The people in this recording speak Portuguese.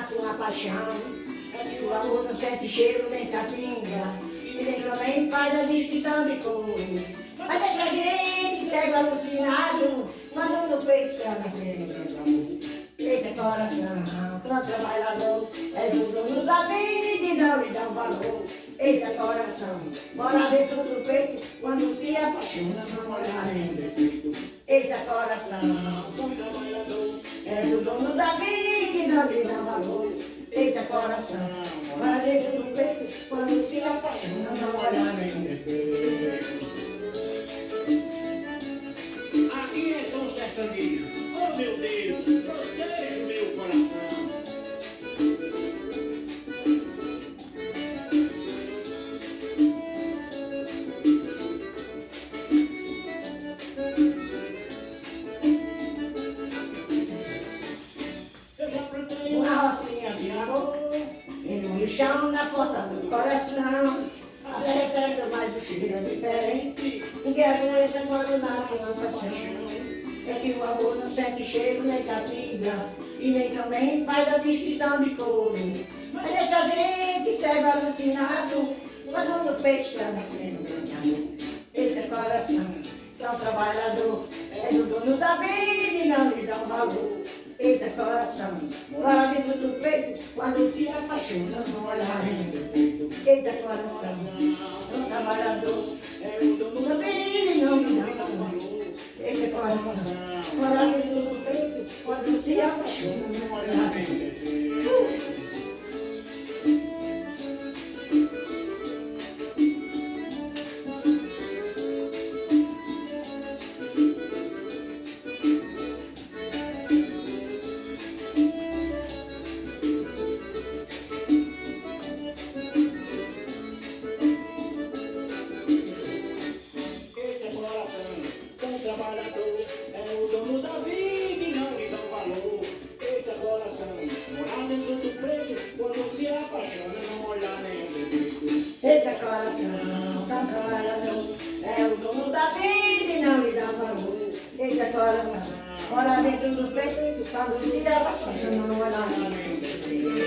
nasce uma paixão. É que o amor não sente cheiro nem capinga, e nem também faz a distinção de cores. Mas deixa a gente cego alucinado, quando no peito pra nascer um grande amor. Eita coração, tão trabalhador, és o dono da vida e não lhe dá um valor. Eita coração, mora dentro do peito, quando se apaixona não olha nem defeito. Eita coração, tão trabalhador, és o dono da vida e não lhe dá um valor. Eita coração, mora dentro do peito, quando se apaixona não olha nem defeito. Aqui é tão sertanejo, oh meu Deus, proteja o meu coração. Eu já plantei Uma rocinha de amor, e no chão na porta do coração. A terra é certa, mas o cheiro é diferente. Ninguém aguenta quando nasce uma paixão. É que o amor não sente cheiro nem catinga, e nem também faz a distinção de cor. Mas deixa a gente cego alucinado, quando no peito está nascendo um grande amor. Eita coração, tão trabalhador, és o dono da vida e não lhe dá um valor. Eita coração, mora dentro do peito, quando se apaixona não olha nem do peito. Eita coração, tão trabalhador, é o dono da vida e não lhe dá um valor. Eita coração, mora dentro do peito, quando se apaixona não olha nem do peito. Trabalhador, é o dono da vida e não lhe dá um valor. Eita coração, morar dentro do peito, quando se apaixona não olhar nem o defeito. Eita coração, tão trabalhador, é o dono da vida e não lhe dá valor. Eita coração, mora dentro do peito, quando se apaixona não olha nem o defeito.